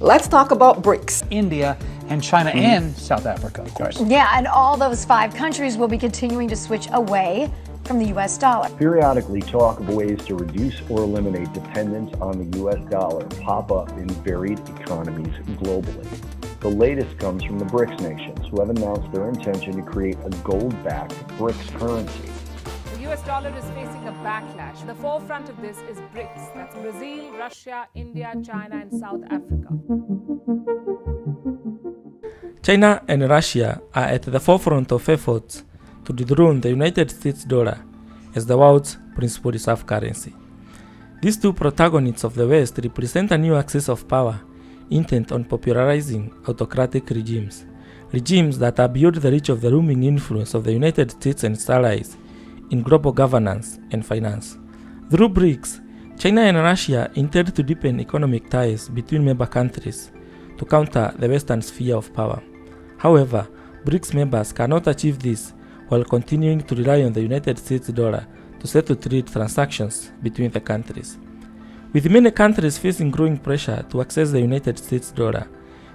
Let's talk about BRICS. India and China and South Africa, of course. Yeah, and all those 5 countries will be continuing to switch away from the U.S. dollar. Periodically, talk of ways to reduce or eliminate dependence on the U.S. dollar pop up in varied economies globally. The latest comes from the BRICS nations, who have announced their intention to create a gold-backed BRICS currency. The US dollar is facing a backlash. The forefront of this is BRICS. That's Brazil, Russia, India, China, and South Africa. China and Russia are at the forefront of efforts to dethrone the United States dollar as the world's principal reserve currency. These two protagonists of the West represent a new axis of power intent on popularizing autocratic regimes that are beyond the reach of the looming influence of the United States and its allies in global governance and finance. Through BRICS, China and Russia intend to deepen economic ties between member countries to counter the Western sphere of power. However, BRICS members cannot achieve this while continuing to rely on the United States dollar to settle trade transactions between the countries. With many countries facing growing pressure to access the United States dollar,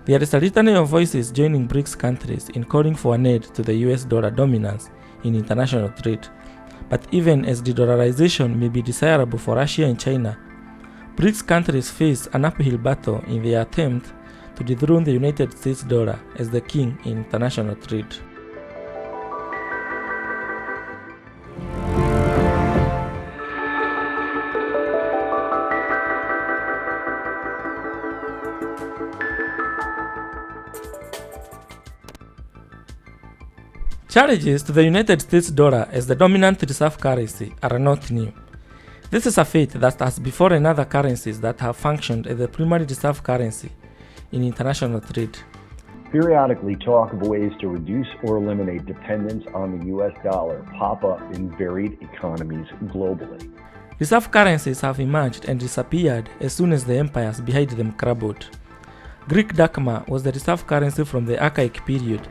there is a litany of voices joining BRICS countries in calling for an end to the US dollar dominance in international trade. But even as de-dollarization may be desirable for Russia and China, BRICS countries face an uphill battle in their attempt to dethrone the United States dollar as the king in international trade. Challenges to the United States dollar as the dominant reserve currency are not new. This is a fate that has befallen other currencies that have functioned as the primary reserve currency in international trade. Periodically, talk of ways to reduce or eliminate dependence on the U.S. dollar pop up in varied economies globally. Reserve currencies have emerged and disappeared as soon as the empires behind them crumbled. Greek drachma was the reserve currency from the archaic period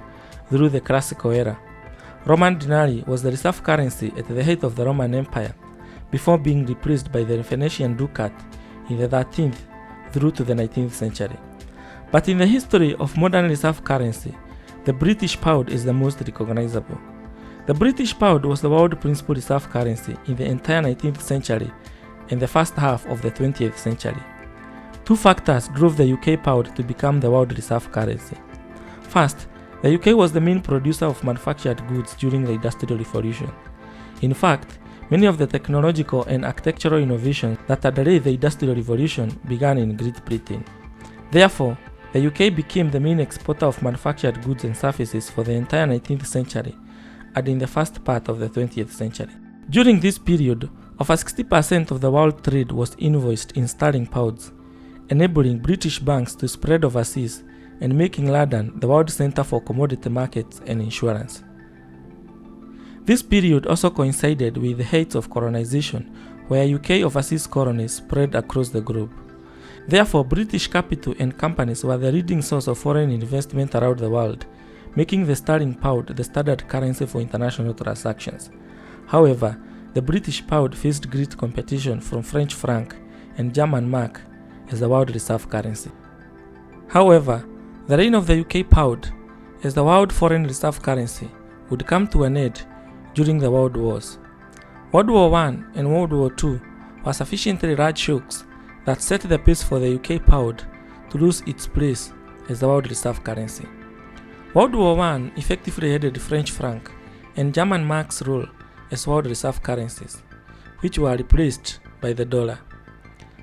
through the classical era. Roman denarii was the reserve currency at the height of the Roman Empire, before being replaced by the Phoenician ducat in the 13th through to the 19th century. But in the history of modern reserve currency, the British pound is the most recognizable. The British pound was the world principal reserve currency in the entire 19th century and the first half of the 20th century. Two factors drove the UK pound to become the world reserve currency. First, the UK was the main producer of manufactured goods during the Industrial Revolution. In fact, many of the technological and architectural innovations that underlay the Industrial Revolution began in Great Britain. Therefore, the UK became the main exporter of manufactured goods and services for the entire 19th century and in the first part of the 20th century. During this period, over 60% of the world trade was invoiced in sterling pounds, enabling British banks to spread overseas and making London the world center for commodity markets and insurance. This period also coincided with the height of colonization, where UK overseas colonies spread across the globe. Therefore, British capital and companies were the leading source of foreign investment around the world, making the sterling pound the standard currency for international transactions. However, the British pound faced great competition from French franc and German mark as the world reserve currency. However, the reign of the UK pound as the world foreign reserve currency would come to an end during the World Wars. World War I and World War II were sufficiently large shocks that set the pace for the UK pound to lose its place as the world reserve currency. World War I effectively ended French franc and German mark's role as world reserve currencies, which were replaced by the dollar.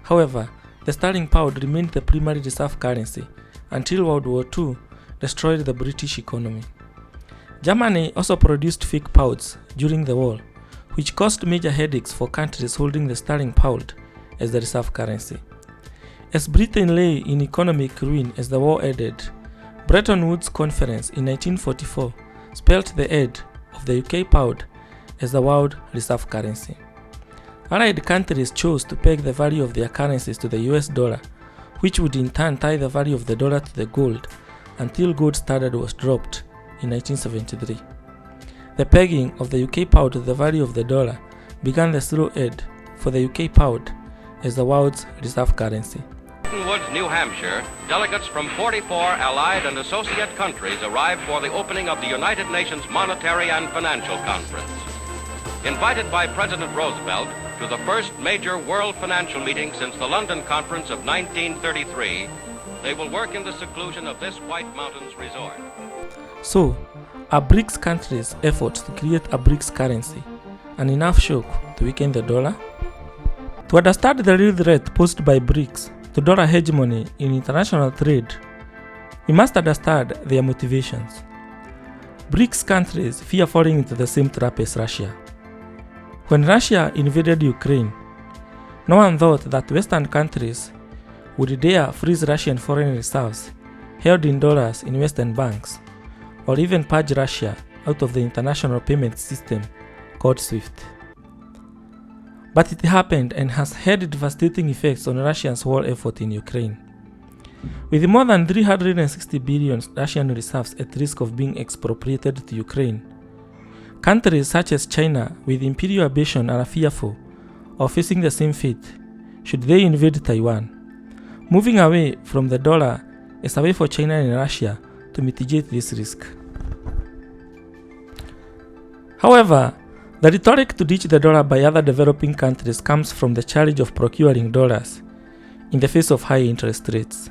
However, the sterling pound remained the primary reserve currency until World War II destroyed the British economy. Germany also produced fake pounds during the war, which caused major headaches for countries holding the sterling pound as the reserve currency. As Britain lay in economic ruin as the war ended, Bretton Woods Conference in 1944 spelled the end of the UK pound as the world reserve currency. Allied countries chose to peg the value of their currencies to the US dollar, which would in turn tie the value of the dollar to the gold until gold standard was dropped in 1973. The pegging of the UK pound to the value of the dollar began the slow end for the UK pound as the world's reserve currency. Bretton Woods, New Hampshire, delegates from 44 allied and associate countries arrived for the opening of the United Nations Monetary and Financial Conference. Invited by President Roosevelt to the first major world financial meeting since the London Conference of 1933, they will work in the seclusion of this White Mountains resort. So, are BRICS countries' efforts to create a BRICS currency an enough shock to weaken the dollar? To understand the real threat posed by BRICS to dollar hegemony in international trade, we must understand their motivations. BRICS countries fear falling into the same trap as Russia. When Russia invaded Ukraine, no one thought that Western countries would dare freeze Russian foreign reserves held in dollars in Western banks, or even purge Russia out of the international payment system called SWIFT. But it happened and has had devastating effects on Russia's war effort in Ukraine. With more than 360 billion Russian reserves at risk of being expropriated to Ukraine, countries such as China with imperial ambition are fearful of facing the same fate should they invade Taiwan. Moving away from the dollar is a way for China and Russia to mitigate this risk. However, the rhetoric to ditch the dollar by other developing countries comes from the challenge of procuring dollars in the face of high interest rates.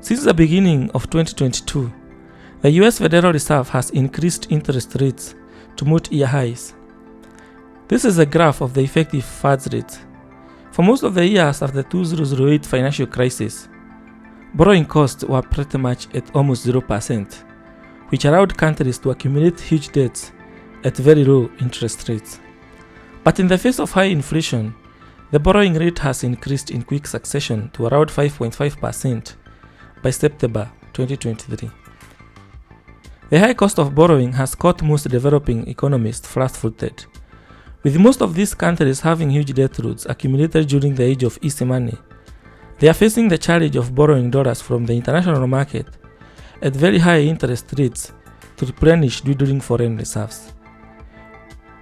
Since the beginning of 2022, the US Federal Reserve has increased interest rates to multi-year highs. This is a graph of the effective funds rate. For most of the years after the 2008 financial crisis, borrowing costs were pretty much at almost 0%, which allowed countries to accumulate huge debts at very low interest rates. But in the face of high inflation, the borrowing rate has increased in quick succession to around 5.5% by September 2023. The high cost of borrowing has caught most developing economies flat-footed, with most of these countries having huge debt loads accumulated during the age of easy money. They are facing the challenge of borrowing dollars from the international market at very high interest rates to replenish dwindling foreign reserves.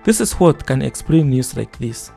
This is what can explain news like this.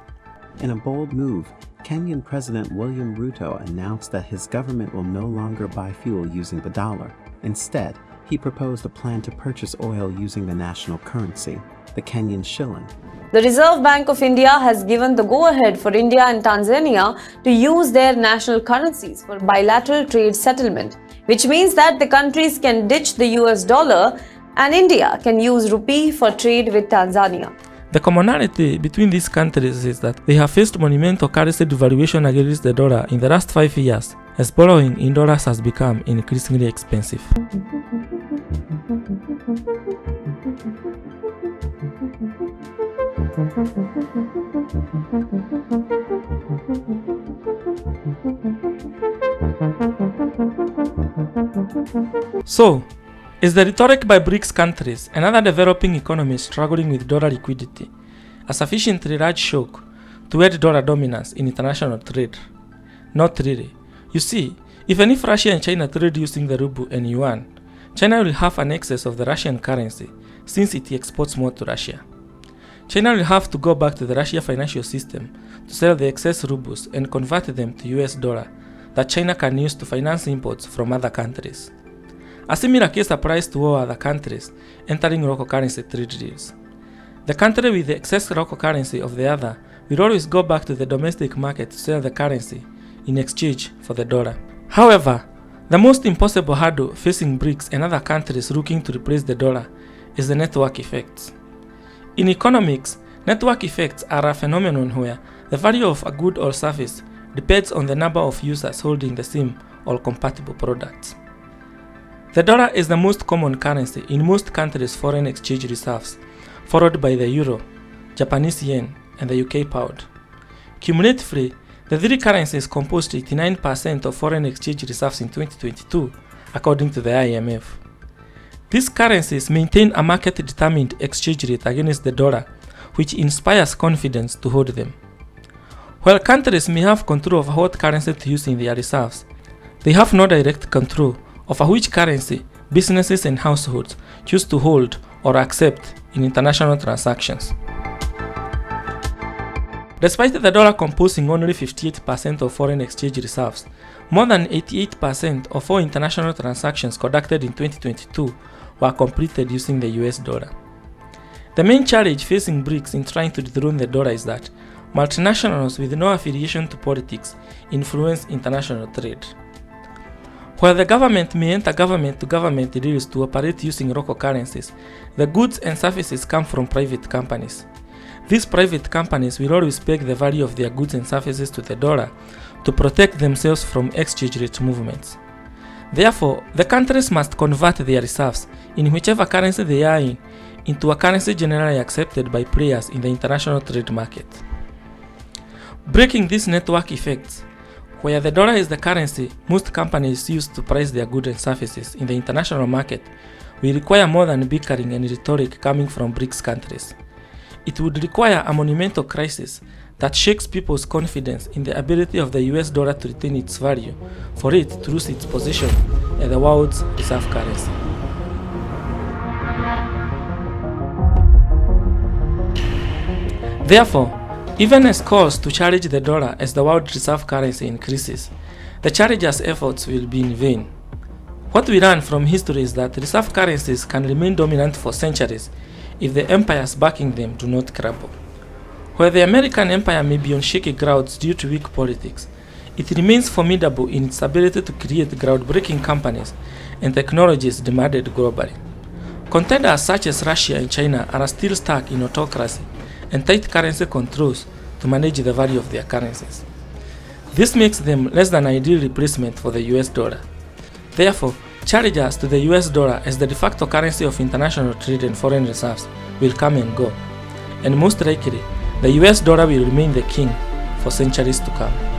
In a bold move, Kenyan President William Ruto announced that his government will no longer buy fuel using the dollar. Instead, he proposed a plan to purchase oil using the national currency, the Kenyan shilling. The Reserve Bank of India has given the go-ahead for India and Tanzania to use their national currencies for bilateral trade settlement, which means that the countries can ditch the US dollar and India can use rupee for trade with Tanzania. The commonality between these countries is that they have faced monumental currency devaluation against the dollar in the last 5 years, as borrowing in dollars has become increasingly expensive. So, is the rhetoric by BRICS countries and other developing economies struggling with dollar liquidity a sufficiently large shock to end dollar dominance in international trade? Not really. You see, even if Russia and China trade using the ruble and yuan, China will have an excess of the Russian currency since it exports more to Russia. China will have to go back to the Russia financial system to sell the excess rubles and convert them to US dollar that China can use to finance imports from other countries. A similar case applies to all other countries entering local currency trade deals. The country with the excess local currency of the other will always go back to the domestic market to sell the currency in exchange for the dollar. However, the most impossible hurdle facing BRICS and other countries looking to replace the dollar is the network effects. In economics, network effects are a phenomenon where the value of a good or service depends on the number of users holding the same or compatible products. The dollar is the most common currency in most countries' foreign exchange reserves, followed by the euro, Japanese yen, and the UK pound. Cumulatively, the three currencies composed 89% of foreign exchange reserves in 2022, according to the IMF. These currencies maintain a market-determined exchange rate against the dollar, which inspires confidence to hold them. While countries may have control over what currency to use in their reserves, they have no direct control over which currency businesses and households choose to hold or accept in international transactions. Despite the dollar composing only 58% of foreign exchange reserves, more than 88% of all international transactions conducted in 2022 were completed using the US dollar. The main challenge facing BRICS in trying to dethrone the dollar is that multinationals with no affiliation to politics influence international trade. While the government may enter government-to-government deals to operate using local currencies, the goods and services come from private companies. These private companies will always peg the value of their goods and services to the dollar to protect themselves from exchange rate movements. Therefore, the countries must convert their reserves in whichever currency they are in into a currency generally accepted by players in the international trade market. Breaking these network effects, where the dollar is the currency most companies use to price their goods and services in the international market, will require more than bickering and rhetoric coming from BRICS countries. It would require a monumental crisis that shakes people's confidence in the ability of the US dollar to retain its value, for it to lose its position as the world's reserve currency. Therefore, even as calls to challenge the dollar as the world reserve currency increases, the challengers' efforts will be in vain. What we learn from history is that reserve currencies can remain dominant for centuries if the empires backing them do not crumble. Where the American empire may be on shaky grounds due to weak politics, it remains formidable in its ability to create groundbreaking companies and technologies demanded globally. Contenders such as Russia and China are still stuck in autocracy and tight currency controls to manage the value of their currencies. This makes them less than ideal replacement for the US dollar. Therefore, challengers to the US dollar as the de facto currency of international trade and foreign reserves will come and go, and most likely, the US dollar will remain the king for centuries to come.